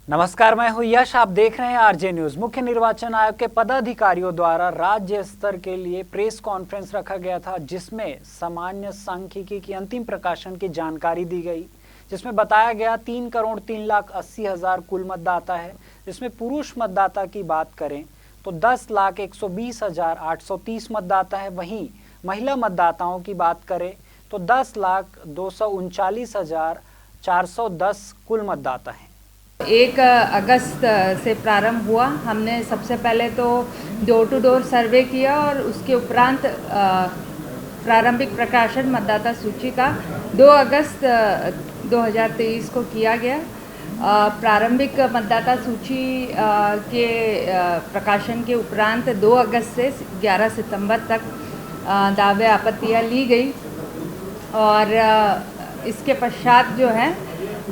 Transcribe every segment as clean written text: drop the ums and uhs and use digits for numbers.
नमस्कार, मैं हूं यश। आप देख रहे हैं आरजे न्यूज। मुख्य निर्वाचन आयोग के पदाधिकारियों द्वारा राज्य स्तर के लिए प्रेस कॉन्फ्रेंस रखा गया था, जिसमें सामान्य सांख्यिकी की अंतिम प्रकाशन की जानकारी दी गई, जिसमें बताया गया 3,03,80,000 कुल मतदाता है। जिसमें पुरुष मतदाता की बात करें तो 10,120,830 मतदाता है। वहीं महिला मतदाताओं की बात करें तो 10,239,410 कुल मतदाता है। 1 अगस्त से प्रारंभ हुआ। हमने सबसे पहले तो डोर टू डोर सर्वे किया और उसके उपरांत प्रारंभिक प्रकाशन मतदाता सूची का 2 अगस्त 2023 को किया गया। प्रारंभिक मतदाता सूची के प्रकाशन के उपरांत 2 अगस्त से 11 सितंबर तक दावे आपत्तियां ली गई और इसके पश्चात जो है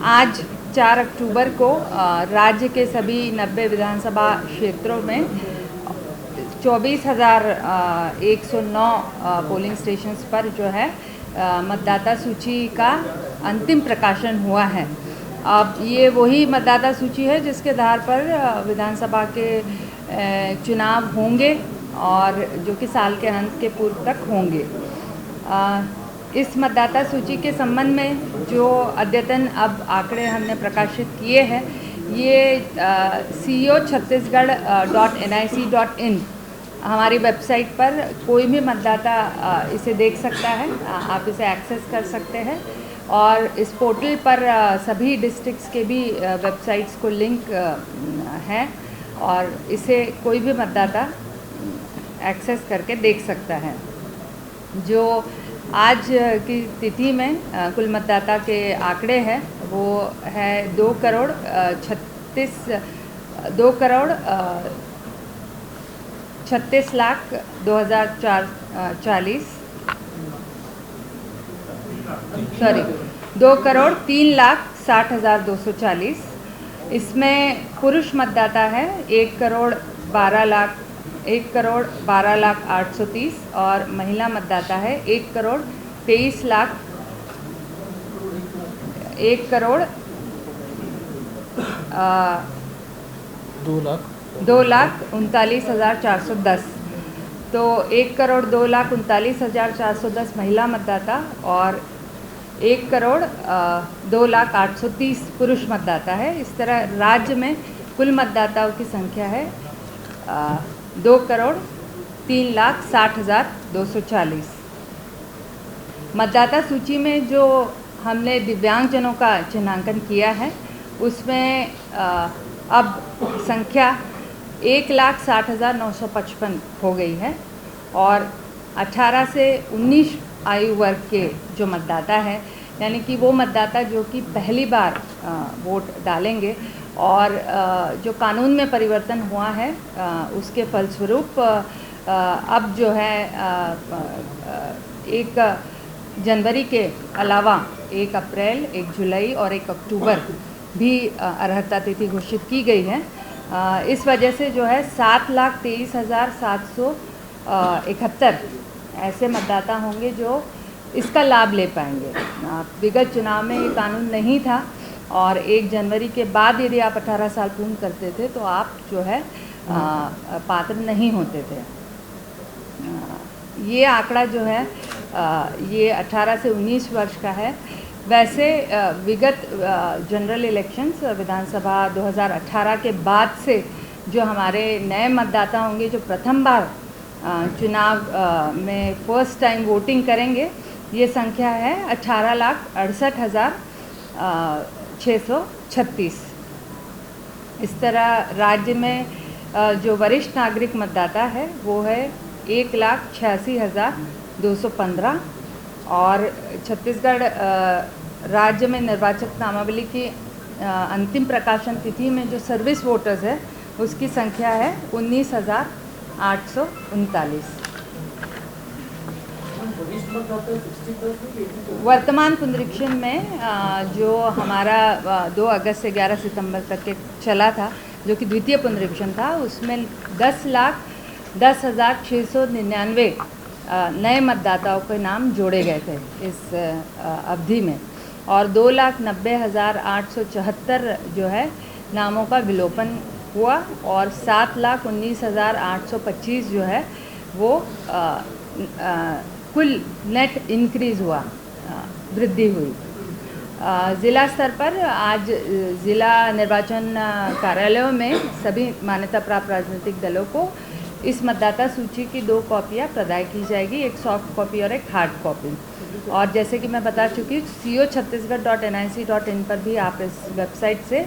आज 4 अक्टूबर को राज्य के सभी 90 विधानसभा क्षेत्रों में 24,109 पोलिंग स्टेशंस पर जो है मतदाता सूची का अंतिम प्रकाशन हुआ है। अब ये वही मतदाता सूची है जिसके आधार पर विधानसभा के चुनाव होंगे और जो कि साल के अंत के पूर्व तक होंगे। इस मतदाता सूची के संबंध में जो अद्यतन अब आंकड़े हमने प्रकाशित किए हैं, ये co.chhattisgarh.nic.in हमारी वेबसाइट पर कोई भी मतदाता इसे देख सकता है। आप इसे एक्सेस कर सकते हैं और इस पोर्टल पर सभी डिस्ट्रिक्ट्स के भी वेबसाइट्स को लिंक है और इसे कोई भी मतदाता एक्सेस करके देख सकता है। जो आज की तिथि में कुल मतदाता के आंकड़े हैं वो है 2,03,60,240। इसमें पुरुष मतदाता है 1,12,0830 और महिला मतदाता है 2,39,410। तो 1,02,39,410 महिला मतदाता और 1,02,0830 पुरुष मतदाता है। इस तरह राज्य में कुल मतदाताओं की संख्या है 2,03,60,240। मतदाता सूची में जो हमने दिव्यांगजनों का चिन्हांकन किया है उसमें अब संख्या 1,60,955 हो गई है और 18 से 19 आयु वर्ग के जो मतदाता है, यानी कि वो मतदाता जो कि पहली बार वोट डालेंगे और जो कानून में परिवर्तन हुआ है उसके फलस्वरूप अब जो है 1 जनवरी के अलावा 1 अप्रैल, 1 जुलाई और 1 अक्टूबर भी अर्हता तिथि घोषित की गई है। इस वजह से जो है 7,23,771 ऐसे मतदाता होंगे जो इसका लाभ ले पाएंगे। विगत चुनाव में ये कानून नहीं था और 1 जनवरी के बाद यदि आप 18 साल पूर्ण करते थे तो आप जो है पात्र नहीं होते थे। ये आंकड़ा जो है ये 18 से 19 वर्ष का है। वैसे विगत जनरल इलेक्शंस विधानसभा 2018 के बाद से जो हमारे नए मतदाता होंगे जो प्रथम बार चुनाव में फर्स्ट टाइम वोटिंग करेंगे, ये संख्या है 18,68,636। इस तरह राज्य में जो वरिष्ठ नागरिक मतदाता है वो है 1,86,215 और छत्तीसगढ़ राज्य में निर्वाचक नामावली की अंतिम प्रकाशन तिथि में जो सर्विस वोटर्स है उसकी संख्या है 19,839। वर्तमान पुनरीक्षण में जो हमारा 2 अगस्त से 11 सितंबर तक के चला था, जो कि द्वितीय पुनरीक्षण था, उसमें 10,10,699 नए मतदाताओं के नाम जोड़े गए थे इस अवधि में और 2,90,874 जो है नामों का विलोपन हुआ और 7,19,825 जो है वो कुल नेट इंक्रीज़ हुआ, वृद्धि हुई। ज़िला स्तर पर आज ज़िला निर्वाचन कार्यालयों में सभी मान्यता प्राप्त राजनीतिक दलों को इस मतदाता सूची की 2 कॉपियाँ प्रदान की जाएगी, एक सॉफ्ट कॉपी और एक हार्ड कॉपी। और जैसे कि मैं बता चुकी हूँ, co.chhattisgarh.nic.in पर भी आप इस वेबसाइट से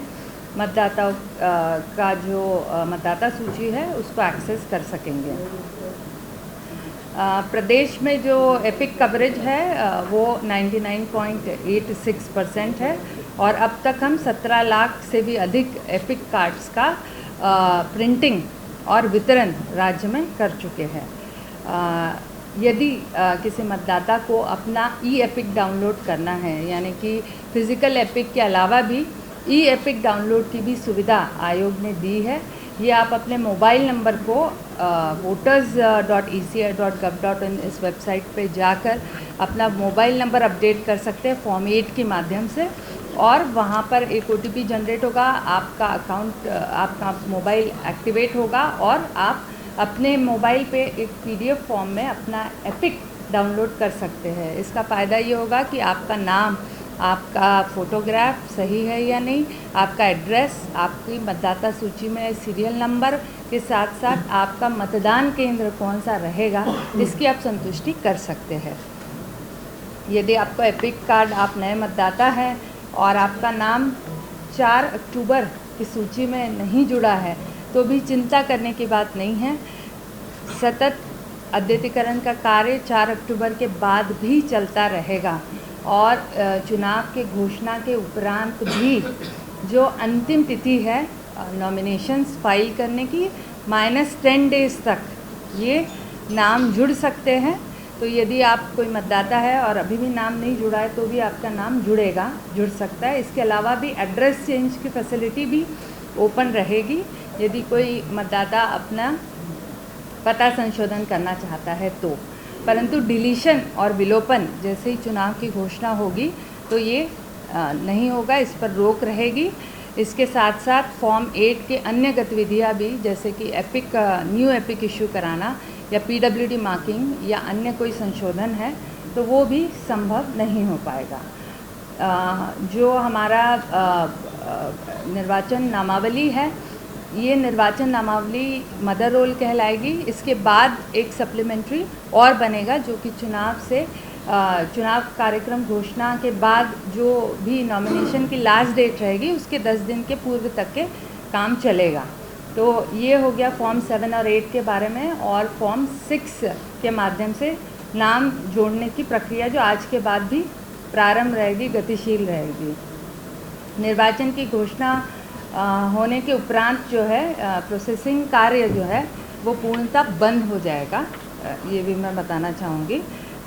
मतदाताओं का जो मतदाता सूची है उसको एक्सेस कर सकेंगे। प्रदेश में जो एपिक कवरेज है वो 99.86% है और अब तक हम 17 लाख से भी अधिक एपिक कार्ड्स का प्रिंटिंग और वितरण राज्य में कर चुके हैं। यदि किसी मतदाता को अपना ई-एपिक डाउनलोड करना है, यानी कि फिज़िकल एपिक के अलावा भी ई-एपिक डाउनलोड की भी सुविधा आयोग ने दी है। ये आप अपने मोबाइल नंबर को voters.eci.gov.in इस वेबसाइट पे जाकर अपना मोबाइल नंबर अपडेट कर सकते हैं फॉर्म 8 के माध्यम से, और वहाँ पर एक OTP जनरेट होगा, आपका अकाउंट, आपका मोबाइल एक्टिवेट होगा और आप अपने मोबाइल पे एक PDF फॉर्म में अपना एपिक डाउनलोड कर सकते हैं। इसका फ़ायदा ये होगा कि आपका नाम, आपका फ़ोटोग्राफ सही है या नहीं, आपका एड्रेस, आपकी मतदाता सूची में सीरियल नंबर के साथ साथ आपका मतदान केंद्र कौन सा रहेगा, इसकी आप संतुष्टि कर सकते हैं। यदि आपको एपिक कार्ड, आप नए मतदाता हैं और आपका नाम 4 अक्टूबर की सूची में नहीं जुड़ा है, तो भी चिंता करने की बात नहीं है। सतत अद्यतीकरण का कार्य 4 अक्टूबर के बाद भी चलता रहेगा और चुनाव के घोषणा के उपरांत भी जो अंतिम तिथि है नॉमिनेशंस फाइल करने की, -10 डेज़ तक ये नाम जुड़ सकते हैं। तो यदि आप कोई मतदाता है और अभी भी नाम नहीं जुड़ा है तो भी आपका नाम जुड़ सकता है। इसके अलावा भी एड्रेस चेंज की फैसिलिटी भी ओपन रहेगी यदि कोई मतदाता अपना पता संशोधन करना चाहता है तो। परंतु डिलीशन और विलोपन जैसे ही चुनाव की घोषणा होगी तो ये नहीं होगा, इस पर रोक रहेगी। इसके साथ साथ फॉर्म 8 के अन्य गतिविधियां भी, जैसे कि एपिक, न्यू एपिक इशू कराना या PWD मार्किंग या अन्य कोई संशोधन है, तो वो भी संभव नहीं हो पाएगा। जो हमारा निर्वाचन नामावली है, ये निर्वाचन नामावली मदर रोल कहलाएगी। इसके बाद एक सप्लीमेंट्री और बनेगा जो कि चुनाव कार्यक्रम घोषणा के बाद जो भी नॉमिनेशन की लास्ट डेट रहेगी उसके 10 दिन के पूर्व तक के काम चलेगा। तो ये हो गया फॉर्म 7 और 8 के बारे में। और फॉर्म 6 के माध्यम से नाम जोड़ने की प्रक्रिया जो आज के बाद भी प्रारंभ रहेगी, गतिशील रहेगी। निर्वाचन की घोषणा होने के उपरांत जो है प्रोसेसिंग कार्य जो है वो पूर्णतः बंद हो जाएगा, ये भी मैं बताना चाहूँगी।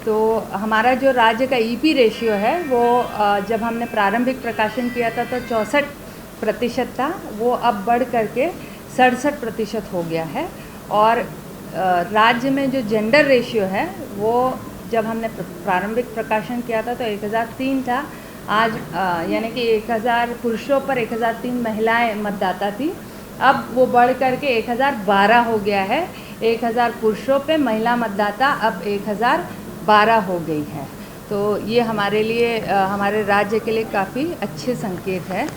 तो हमारा जो राज्य का EP रेशियो है वो जब हमने प्रारंभिक प्रकाशन किया था तो 64% था, वो अब बढ़ करके 67% हो गया है। और राज्य में जो जेंडर रेशियो है वो जब हमने प्रारंभिक प्रकाशन किया था तो 1003 था, आज यानी कि 1000 पुरुषों पर 1003 महिलाएं मतदाता थी, अब वो बढ़ करके 1012 हो गया है। 1000 पुरुषों पे महिला मतदाता अब 1012 हो गई है। तो ये हमारे लिए, हमारे राज्य के लिए काफ़ी अच्छे संकेत है।